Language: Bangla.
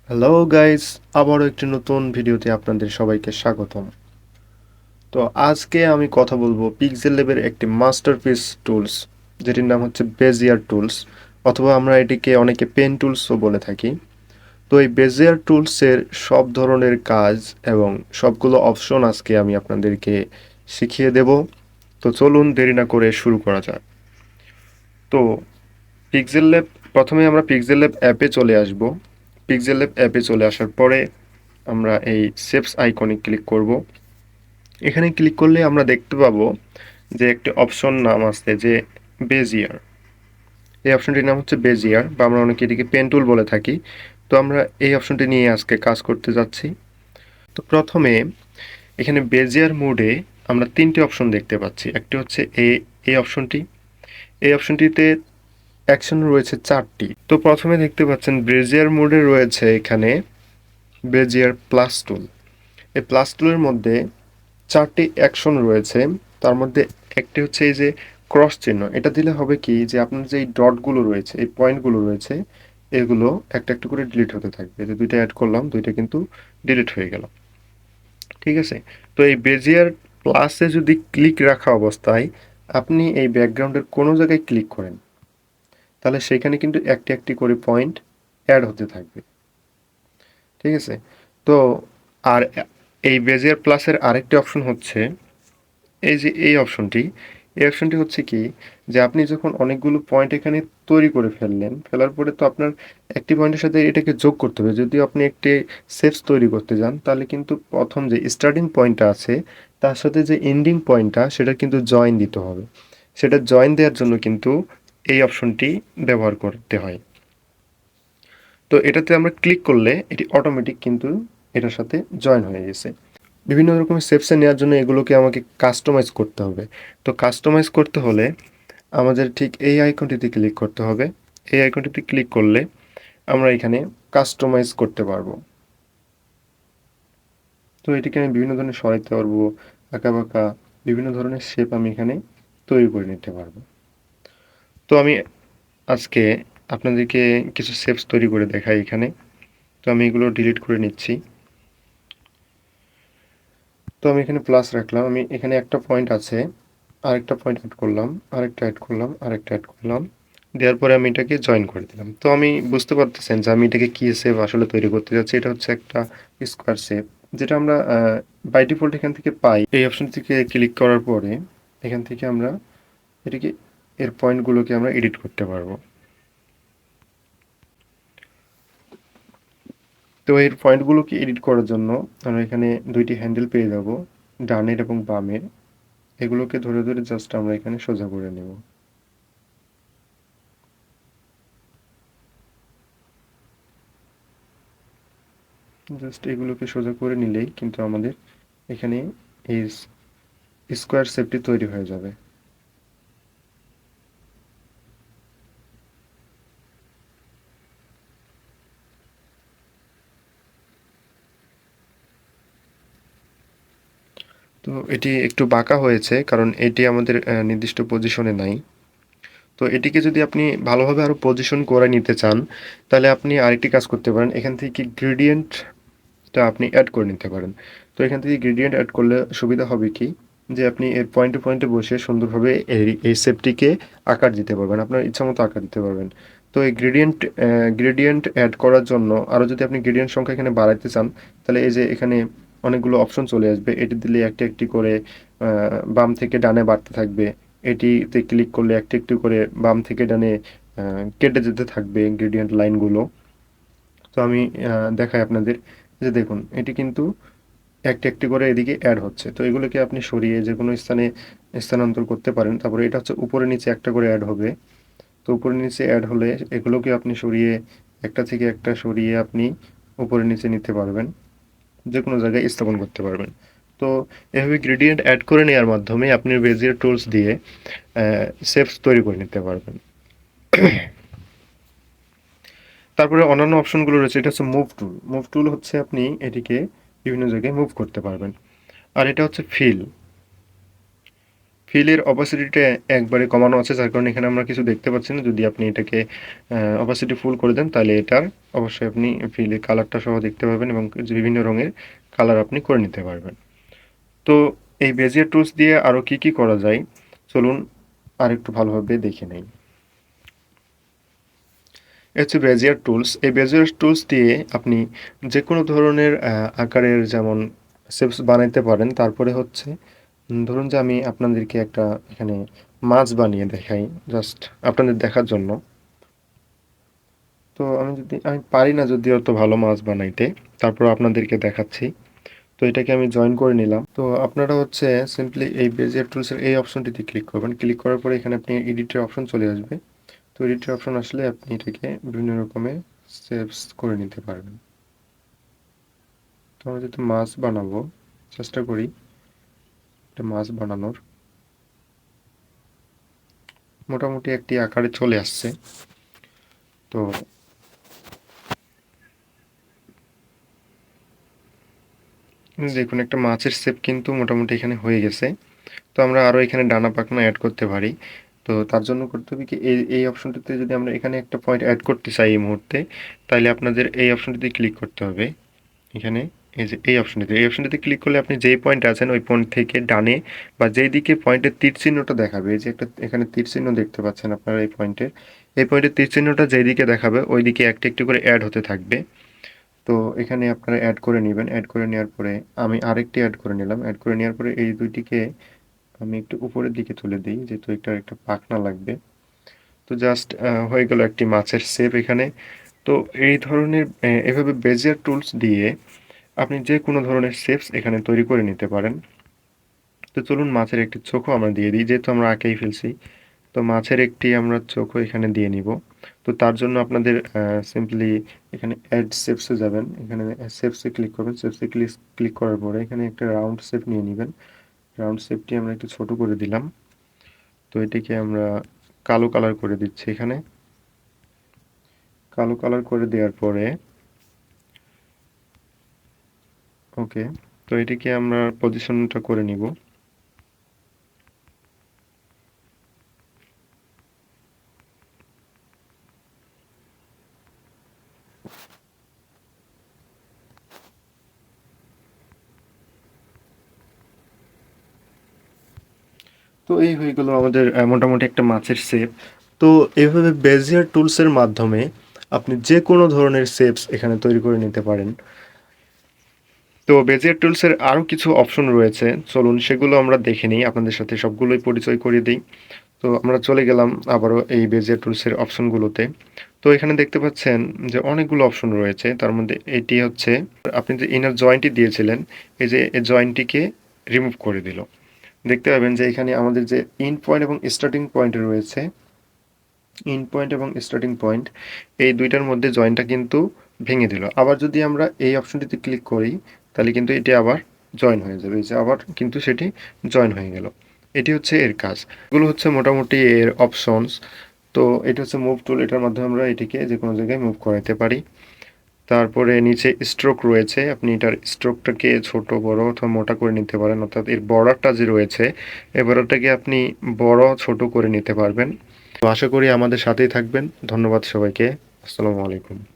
হ্যালো গাইস, আবারও একটি নতুন ভিডিওতে আপনাদের সবাইকে স্বাগতম। তো আজকে আমি কথা বলবো পিক্সেল ল্যাবের একটি মাস্টারপিস টুলস, যেটির নাম হচ্ছে বেজিয়ার টুলস, অথবা আমরা এটিকে অনেকে পেন টুলসও বলে থাকি। তো এই বেজিয়ার টুলসের সব ধরনের কাজ এবং সবগুলো অপশন আজকে আমি আপনাদেরকে শিখিয়ে দেব। তো চলুন দেরি না করে শুরু করা যাক। তো পিক্সেল ল্যাব প্রথমে আমরা পিক্সেল ল্যাব অ্যাপে চলে আসব। পিক্সেল ল্যাব অ্যাপে চলে আসার পরে আমরা এই শেপস আইকনে ক্লিক করব। এখানে ক্লিক করলে আমরা দেখতে পাবো যে একটি অপশন নাম আছে যে বেজিয়ার। এই অপশনটির নাম হচ্ছে বেজিয়ার, বা আমরা অনেকে এটিকে পেন টুল বলে থাকি। তো আমরা এই অপশনটি নিয়ে আজকে কাজ করতে যাচ্ছি। তো প্রথমে এখানে বেজিয়ার মোডে আমরা তিনটি অপশন দেখতে পাচ্ছি। একটি হচ্ছে এই অপশনটি। এই অপশনটিতে অ্যাকশন রয়েছে চারটি। তো প্রথমে দেখতে পাচ্ছেন বেজিয়ার মোডে রয়েছে এখানে বেজিয়ার প্লাস টুল। এই প্লাস টুলের মধ্যে চারটি অ্যাকশন রয়েছে। তার মধ্যে একটি হচ্ছে এই যে ক্রস চিহ্ন, এটা দিলে হবে কি যে আপনার যে এই ডটগুলো রয়েছে, এই পয়েন্টগুলো রয়েছে, এগুলো একটা একটা করে ডিলিট হতে থাকবে। যে দুইটা অ্যাড করলাম, দুইটা কিন্তু ডিলিট হয়ে গেল। ঠিক আছে। তো এই বেজিয়ার প্লাসে যদি ক্লিক রাখা অবস্থায় আপনি এই ব্যাকগ্রাউন্ডের কোনো জায়গায় ক্লিক করেন, তাহলে সেখানে কিন্তু একটি একটি করে পয়েন্ট অ্যাড হতে থাকবে। ঠিক আছে। তো আর এই বেজিয়ার প্লাসের আরেকটি অপশন হচ্ছে এই যে এই অপশনটি হচ্ছে কি যে আপনি যখন অনেকগুলো পয়েন্ট এখানে তৈরি করে ফেললেন, ফেলার পরে তো আপনার একটি পয়েন্টের সাথে এটাকে যোগ করতে হবে। যদি আপনি একটি সেপস তৈরি করতে যান, তাহলে কিন্তু প্রথম যে স্টার্টিং পয়েন্টটা আছে তার সাথে যে এন্ডিং পয়েন্টটা সেটা কিন্তু জয়েন দিতে হবে। সেটা জয়েন দেওয়ার জন্য কিন্তু এই অপশনটি ব্যবহার করতে হয়। তো এটাতে আমরা ক্লিক করলে এটি অটোমেটিক কিন্তু এটার সাথে জয়েন হয়ে গেছে। বিভিন্ন রকমের শেপসে নেওয়ার জন্য এগুলোকে আমাকে কাস্টমাইজ করতে হবে। তো কাস্টমাইজ করতে হলে আমাদের ঠিক এই আইকনটিতে ক্লিক করতে হবে। এই আইকনটিতে ক্লিক করলে আমরা এখানে কাস্টমাইজ করতে পারবো। তো এটিকে আমি বিভিন্ন ধরনের সরাইতে পারবো, আঁকাবাঁকা বিভিন্ন ধরনের শেপ আমি এখানে তৈরি করে নিতে পারবো। তো আমি আজকে আপনাদেরকে কিছু শেপস তৈরি করে দেখাই এখানে। তো আমি এগুলো ডিলিট করে নিচ্ছি। তো আমি এখানে প্লাস রাখলাম, আমি এখানে একটা পয়েন্ট আছে, আরেকটা পয়েন্ট অ্যাড করলাম, আরেকটা অ্যাড করলাম, আরেকটা অ্যাড করলাম, দেওয়ার পরে আমি এটাকে জয়েন করে দিলাম। তো আমি বুঝতে পারতেছেন যে আমি এটাকে কি শেপ আসলে তৈরি করতে যাচ্ছি। এটা হচ্ছে একটা স্কোয়ার শেপ, যেটা আমরা বাই ডিফল্ট এখান থেকে পাই। এই অপশন থেকে ক্লিক করার পরে এখান থেকে আমরা এটিকে এর পয়েন্টগুলোকে আমরা এডিট করতে পারবো। তো এর পয়েন্টগুলোকে এডিট করার জন্য আমরা এখানে দুইটি হ্যান্ডেল পেয়ে যাব, ডানের এবং বামের। এগুলোকে ধরে ধরে জাস্ট আমরা এখানে সোজা করে নেব। জাস্ট এগুলোকে সোজা করে নিলেই কিন্তু আমাদের এখানে এই স্কোয়ার শেপটি তৈরি হয়ে যাবে। তো এটি একটু বাঁকা হয়েছে কারণ এটি আমাদের নির্দিষ্ট পজিশনে নাই। তো এটিকে যদি আপনি ভালোভাবে আরও পজিশন করে নিতে চান, তাহলে আপনি আরেকটি কাজ করতে পারেন। এখান থেকে গ্রেডিয়েন্টটা আপনি অ্যাড করে নিতে পারেন। তো এখান থেকে গ্রেডিয়েন্ট অ্যাড করলে সুবিধা হবে কি যে আপনি এর পয়েন্টে পয়েন্টে বসে সুন্দরভাবে এই শেপটিকে আকার দিতে পারবেন, আপনার ইচ্ছামতো আকার দিতে পারবেন। তো এই গ্রেডিয়েন্ট অ্যাড করার জন্য আরও যদি আপনি গ্রেডিয়েন্ট সংখ্যা এখানে বাড়াইতে চান, তাহলে এই যে এখানে অনেকগুলো অপশন চলে আসবে। এটি দিলে একটি একটি করে বাম থেকে ডানে বাড়তে থাকবে। এটিতে ক্লিক করলে একটু একটু করে বাম থেকে ডানে কেটে যেতে থাকবে গ্রেডিয়েন্ট লাইনগুলো। তো আমি দেখাই আপনাদের, যে দেখুন এটি কিন্তু একটি একটি করে এদিকে অ্যাড হচ্ছে। তো এগুলোকে আপনি সরিয়ে যে কোনো স্থানে স্থানান্তর করতে পারেন। তারপরে এটা হচ্ছে উপরে নিচে একটা করে অ্যাড হবে। তো উপরে নিচে অ্যাড হলে এগুলোকে আপনি সরিয়ে একটা থেকে একটা সরিয়ে আপনি উপরে নিচে নিতে পারবেন, যে কোনো জায়গায় স্থাপন করতে পারবেন। তো এভাবে গ্রেডিয়েন্ট অ্যাড করে নেওয়ার মাধ্যমে আপনি বেজিয়ার টুলস দিয়ে শেপস তৈরি করে নিতে পারবেন। তারপরে অন্যান্য অপশনগুলো রয়েছে। এটা হচ্ছে মুভ টুল। মুভ টুল হচ্ছে আপনি এটিকে বিভিন্ন জায়গায় মুভ করতে পারবেন। আর এটা হচ্ছে ফিল। ফিলের অপাসিটিটা একবারে কমানো আছে, যার কারণে এখানে আমরা কিছু দেখতে পাচ্ছি না। যদি আপনি এটাকে অপাসিটি ফুল করে দেন তাহলে এটার অবশ্যই আপনি ফিলের কালারটা সহ দেখতে পাবেন এবং বিভিন্ন রঙের কালার আপনি করে নিতে পারবেন। তো এই বেজিয়ার টুলস দিয়ে আরও কি কি করা যায় চলুন আরেকটু ভালোভাবে দেখে নেই। হচ্ছে বেজিয়ার টুলস। এই বেজিয়ার টুলস দিয়ে আপনি যে কোনো ধরনের আকারের যেমন শেপস বানাইতে পারেন। তারপরে হচ্ছে ধরুন যে আমি আপনাদেরকে একটা এখানে মাছ বানিয়ে দেখাই, জাস্ট আপনাদের দেখার জন্য। তো আমি পারি না যদি অত ভালো মাছ বানাইতে, তারপর আপনাদেরকে দেখাচ্ছি। তো এটাকে আমি জয়েন করে নিলাম। তো আপনারা হচ্ছে সিম্পলি এই বেজিয়ার টুলসের এই অপশনটিতে ক্লিক করবেন। ক্লিক করার পরে এখানে আপনি এডিটের অপশন চলে আসবে। তো এডিটের অপশন আসলে আপনি এটাকে বিভিন্ন রকমের শেপস করে নিতে পারবেন। তো আমরা যেহেতু মাছ বানাবো, চেষ্টা করি একটা মাছ বানানোর। মোটামুটি একটি আকারে চলে আসছে। তো দেখুন একটা মাছের শেপ কিন্তু মোটামুটি এখানে হয়ে গেছে। তো আমরা আরও এখানে ডানা পাখনা অ্যাড করতে পারি। তো তার জন্য করতে হবে কি, এই অপশনটিতে যদি আমরা এখানে একটা পয়েন্ট অ্যাড করতে চাই এই মুহূর্তে, তাহলে আপনাদের এই অপশনটিতে ক্লিক করতে হবে। এখানে এই অপশনটিতে ক্লিক করলে আপনি যেই পয়েন্টে আছেন ওই পয়েন্ট থেকে ডানে বা যেই দিকে পয়েন্টের তীর চিহ্নটা দেখাবে, এই যে একটা এখানে তীর চিহ্ন দেখতে পাচ্ছেন আপনারা এই পয়েন্টের তীর চিহ্নটা যেই দিকে দেখাবে ওই দিকে একটি একটি করে অ্যাড হতে থাকবে। তো এখানে আপনারা অ্যাড করে নেবেন। অ্যাড করে নেওয়ার পরে আমি আরেকটি অ্যাড করে নিলাম। অ্যাড করে নেওয়ার পরে এই দুইটিকে আমি একটু উপরের দিকে তুলে দিই, যেহেতু এটার একটা পাখনা লাগবে। তো জাস্ট হয়ে গেল একটি মাছের শেপ এখানে। তো এই ধরনের এভাবে বেজিয়ার টুলস দিয়ে আপনি যে কোনো ধরনের শেপস এখানে তৈরি করে নিতে পারেন। তো চলুন মাছের একটি চোখও আমরা দিয়ে দিই, যেহেতু আমরা আঁকেই ফেলছি। তো মাছের একটি আমরা চোখও এখানে দিয়ে নিব। তো তার জন্য আপনাদের সিম্পলি এখানে অ্যাড শেপসে যাবেন। এখানে শেপসে ক্লিক করবেন। শেপসে ক্লিক করার পরে এখানে একটা রাউন্ড শেপ নিয়ে নেবেন। রাউন্ড শেপটি আমরা একটু ছোট করে দিলাম। তো এটিকে আমরা কালো কালার করে দিচ্ছি এখানে। কালো কালার করে দেওয়ার পরে ওকে, তো এটিকে আমরা পজিশনটা করে নিব। তো এই হয়ে গেল আমাদের মোটামুটি একটা মাছের শেপ। তো এভাবে বেজিয়ার টুলসের মাধ্যমে আপনি যে কোনো ধরনের শেপস এখানে তৈরি করে নিতে পারেন। তো বেজিয়ার টুলসের আরও কিছু অপশন রয়েছে, চলুন সেগুলো আমরা দেখে নিই, আপনাদের সাথে সবগুলোই পরিচয় করিয়ে দিই। তো আমরা চলে গেলাম আবারও এই বেজিয়ার টুলসের অপশনগুলোতে। তো এখানে দেখতে পাচ্ছেন যে অনেকগুলো অপশন রয়েছে, তার মধ্যে এটি হচ্ছে আপনি যে ইনার জয়েন্টটি দিয়েছিলেন, এই যে এই জয়েন্টটিকে রিমুভ করে দিল। দেখতে পাবেন যে এখানে আমাদের যে ইন পয়েন্ট এবং স্টার্টিং পয়েন্ট রয়েছে, ইন পয়েন্ট এবং স্টার্টিং পয়েন্ট এই দুইটার মধ্যে জয়েন্টটা কিন্তু ভেঙে দিল। আবার যদি আমরা এই অপশনটিতে ক্লিক করি তাহলে কিন্তু এটি আবার জয়েন হয়ে যাবে, এই যে আবার কিন্তু সেটি জয়েন হয়ে গেল। এটি হচ্ছে এর কাজ। এগুলো হচ্ছে মোটামুটি এর অপশনস। তো এটা হচ্ছে মুভ টুল, এটার মাধ্যমে আমরা এটিকে যে কোনো জায়গায় মুভ করাতে পারি। তারপরে নিচে স্ট্রোক রয়েছে, আপনি এটার স্ট্রোকটাকে ছোট বড় অথবা মোটা করে নিতে পারেন, অর্থাৎ এর বর্ডারটা যে রয়েছে এই বর্ডারটাকে আপনি বড় ছোট করে নিতে পারবেন। তো আশা করি আমাদের সাথেই থাকবেন। ধন্যবাদ সবাইকে। আসসালামু আলাইকুম।